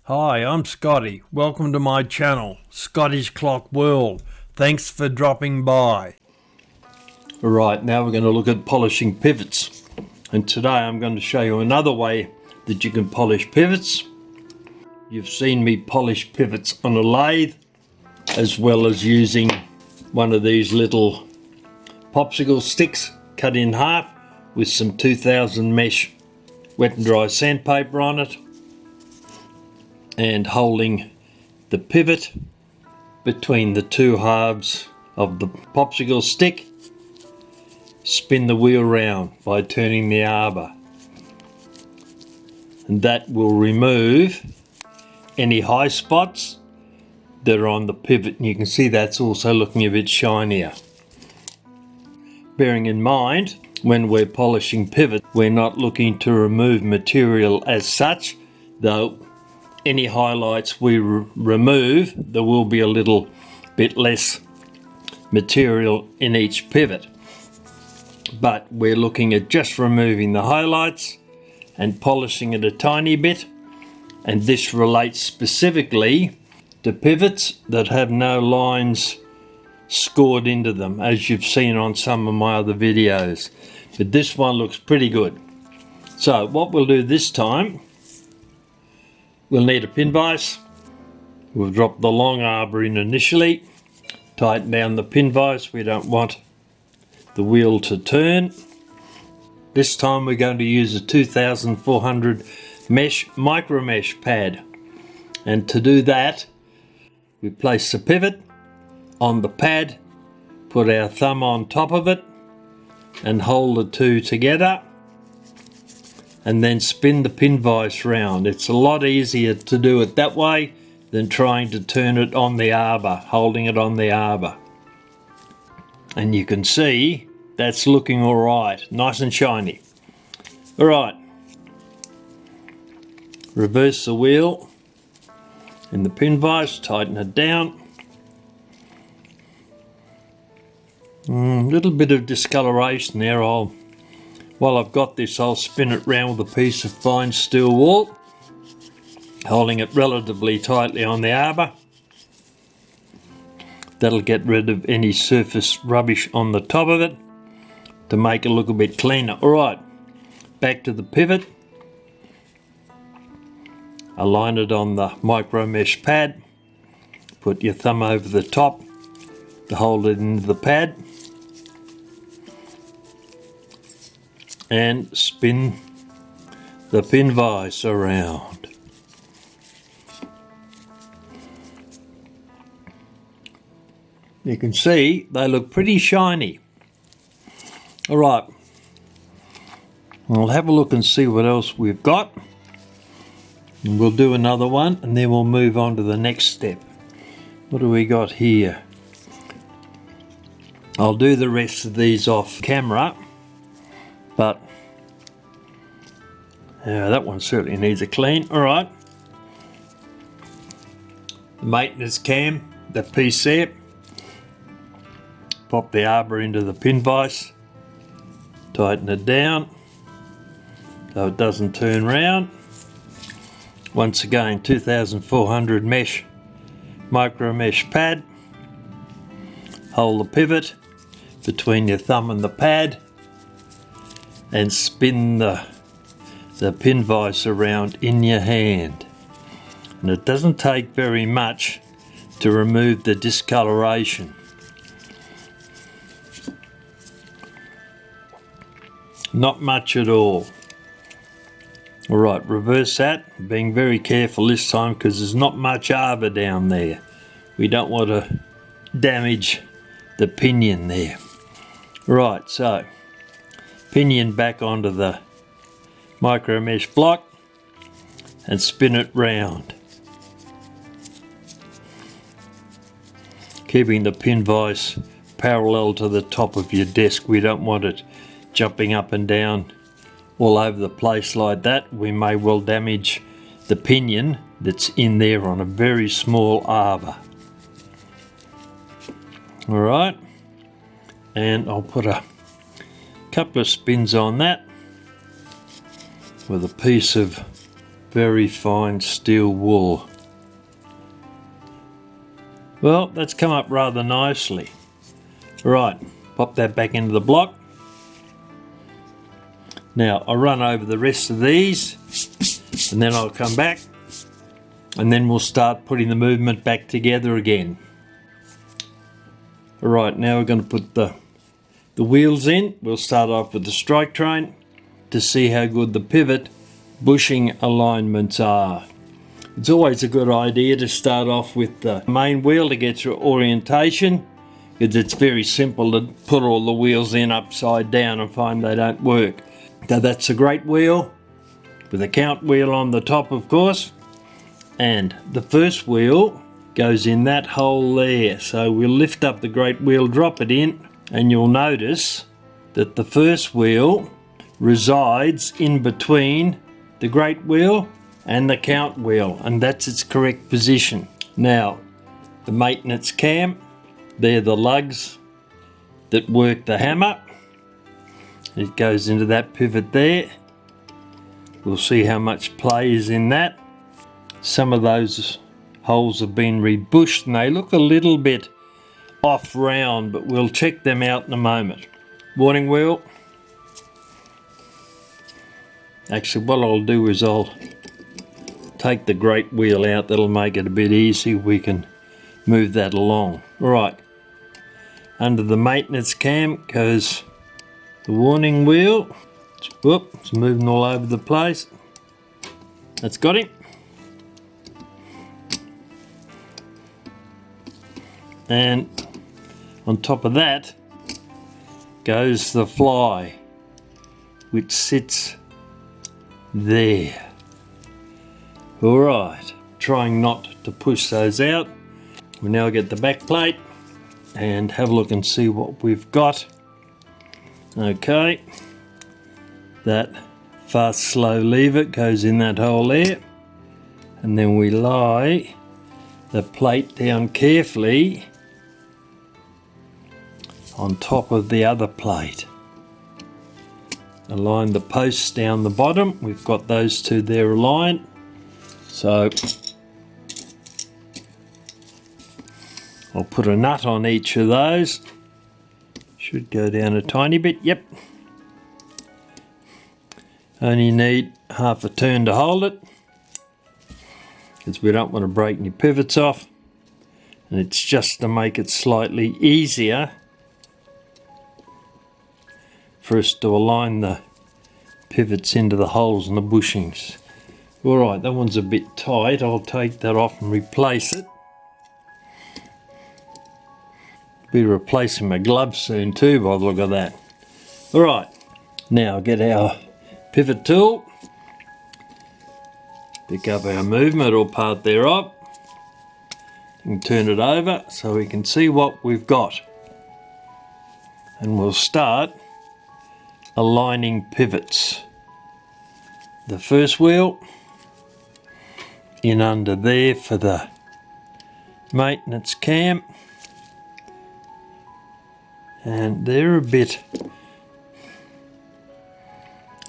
Hi, I'm Scotty. Welcome to my channel, Scotty's Clock World. Thanks for dropping by. Alright, now we're going to look at polishing pivots. And today I'm going to show you another way that you can polish pivots. You've seen me polish pivots on a lathe, as well as using one of these little popsicle sticks cut in half with some 2000 mesh wet and dry sandpaper on it, and holding the pivot between the two halves of the popsicle stick. Spin the wheel round by turning the arbor, and that will remove any high spots that are on the pivot, and you can see that's also looking a bit shinier. Bearing in mind, when we're polishing pivot, we're not looking to remove material as such, though any highlights we remove, there will be a little bit less material in each pivot. But we're looking at just removing the highlights and polishing it a tiny bit, and this relates specifically to pivots that have no lines scored into them, as you've seen on some of my other videos. But this one looks pretty good. So what we'll do this time, we'll need a pin vise. We'll drop the long arbor in initially, tighten down the pin vise. We don't want the wheel to turn. This time we're going to use a 2400 mesh micro mesh pad, and to do that we place the pivot on the pad, put our thumb on top of it and hold the two together, and then spin the pin vise round. It's a lot easier to do it that way than trying to turn it on the arbor, holding it on the arbor. And you can see that's looking alright, nice and shiny. Alright, reverse the wheel in the pin vise, tighten it down. Little bit of discoloration there. While I've got this, I'll spin it round with a piece of fine steel wool, holding it relatively tightly on the arbor. That'll get rid of any surface rubbish on the top of it to make it look a bit cleaner. Alright, back to the pivot. Align it on the micro mesh pad. Put your thumb over the top to hold it into the pad, and spin the pin vise around. You can see they look pretty shiny. Alright, we'll have a look and see what else we've got, and we'll do another one and then we'll move on to the next step. What do we got here? I'll do the rest of these off camera, but that one certainly needs a clean. Alright, the maintenance cam, that piece there, pop the arbor into the pin vise, tighten it down so it doesn't turn round. Once again, 2400 mesh micro mesh pad, hold the pivot between your thumb and the pad and spin the pin vise around in your hand. And it doesn't take very much to remove the discoloration. Not much at all. Alright, reverse that, being very careful this time because there's not much arbor down there. We don't want to damage the pinion there. Right, so pinion back onto the micro mesh block and spin it round, keeping the pin vise parallel to the top of your desk. We don't want it jumping up and down all over the place like that. We may well damage the pinion that's in there on a very small arbor. Alright, and I'll put a couple of spins on that with a piece of very fine steel wool. Well, that's come up rather nicely. Right, pop that back into the block. Now I'll run over the rest of these and then I'll come back and then we'll start putting the movement back together again. Alright, now we're going to put the wheels in. We'll start off with the strike train to see how good the pivot bushing alignments are. It's always a good idea to start off with the main wheel to get your orientation, because it's very simple to put all the wheels in upside down and find they don't work. So that's a great wheel with a count wheel on the top, of course, and the first wheel goes in that hole there. So we'll lift up the great wheel, drop it in, and you'll notice that the first wheel resides in between the great wheel and the count wheel, and that's its correct position. Now the maintenance cam, they're the lugs that work the hammer. It goes into that pivot there. We'll see how much play is in that. Some of those holes have been rebushed and they look a little bit off round, but we'll check them out in a moment. Warning wheel. Actually, what I'll do is I'll take the great wheel out. That'll make it a bit easy. We can move that along. Right, under the maintenance cam goes the warning wheel. Whoop, it's moving all over the place. That's got him. And on top of that goes the fly, which sits there. Alright, trying not to push those out. We now get the back plate and have a look and see what we've got. Okay, that fast slow lever goes in that hole there, and then we lie the plate down carefully on top of the other plate. Align the posts down the bottom. We've got those two there aligned. So I'll put a nut on each of those. Should go down a tiny bit, yep. Only need half a turn to hold it, because we don't want to break any pivots off. And it's just to make it slightly easier for us to align the pivots into the holes and the bushings. Alright, that one's a bit tight. I'll take that off and replace it. Be replacing my gloves soon too by the look of that. Alright, now get our pivot tool, pick up our movement or part thereof, and turn it over so we can see what we've got. And we'll start aligning pivots. The first wheel in under there for the maintenance cam, and they're a bit,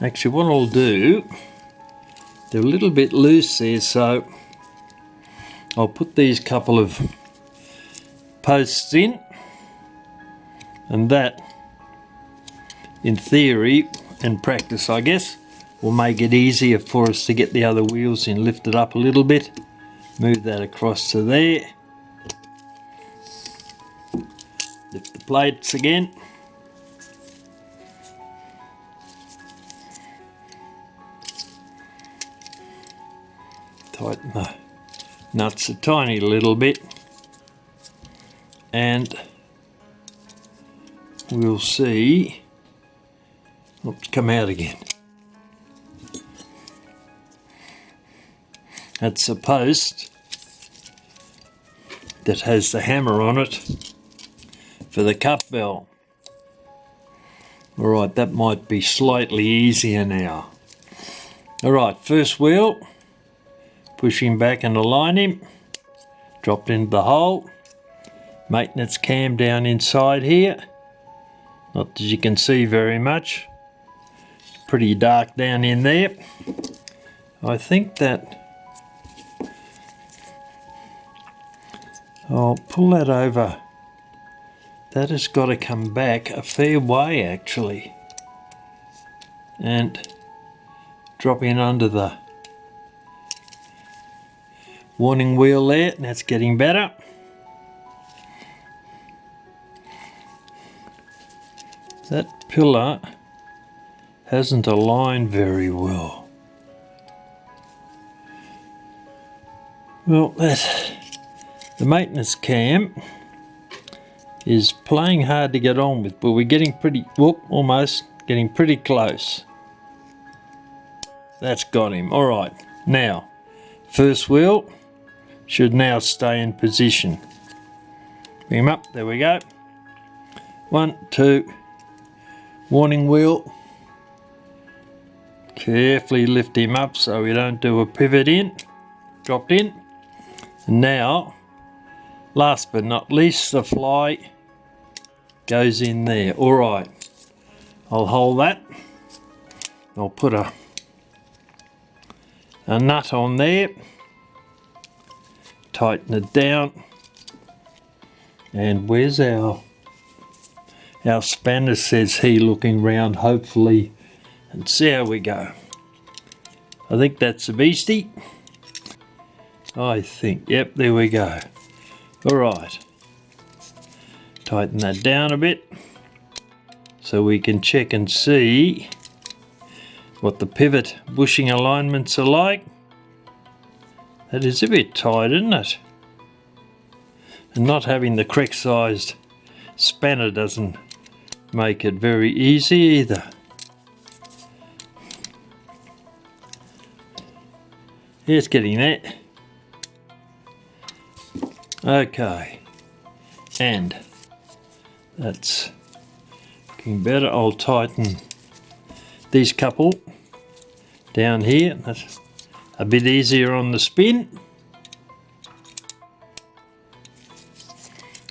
actually what I'll do, they're a little bit loose there, so I'll put these couple of posts in, and that in theory and practice I guess will make it easier for us to get the other wheels in. Lift it up a little bit, move that across to there, lift the plates again, tighten the nuts a tiny little bit, and we'll see. Oops, come out again. That's a post that has the hammer on it for the cup bell. Alright, that might be slightly easier now. Alright, first wheel, push him back and align him, drop into the hole, maintenance cam down inside here, not that you can see very much, pretty dark down in there. I think that I'll pull that over. That has got to come back a fair way actually, and drop in under the warning wheel there. That's getting better. That pillar hasn't aligned very well. Well, the maintenance cam is playing hard to get on with, but we're getting almost getting pretty close. That's got him. All right, now first wheel should now stay in position. Bring him up, there we go. 1, 2, warning wheel. Carefully lift him up so we don't do a pivot in. Dropped in. And now, last but not least, the fly goes in there. All right, I'll hold that. I'll put a nut on there. Tighten it down. And where's our spanner, says he, looking round hopefully, and see how we go. I think that's a beastie. I think, yep, there we go. All right, tighten that down a bit so we can check and see what the pivot bushing alignments are like. That is a bit tight, isn't it? And not having the correct sized spanner doesn't make it very easy either. It's getting there. Okay, and that's looking better. I'll tighten these couple down here. That's a bit easier on the spin.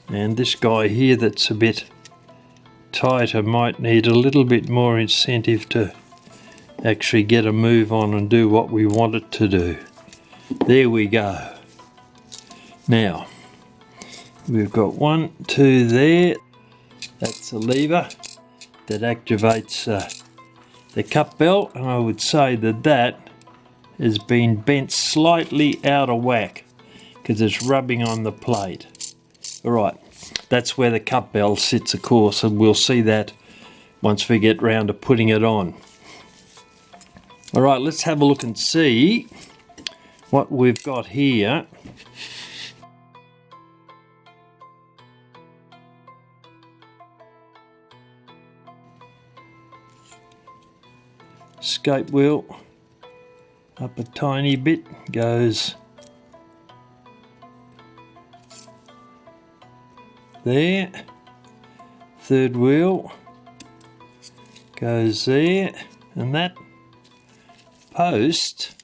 And this guy here that's a bit tighter might need a little bit more incentive to actually get a move on and do what we want it to do. There we go. Now, we've got 1, 2 there. That's a lever that activates the cup belt, and I would say that has been bent slightly out of whack because it's rubbing on the plate. All right, that's where the cup belt sits, of course, and we'll see that once we get round to putting it on. All right, let's have a look and see what we've got here. Escape wheel up a tiny bit, goes there. Third wheel goes there, and that post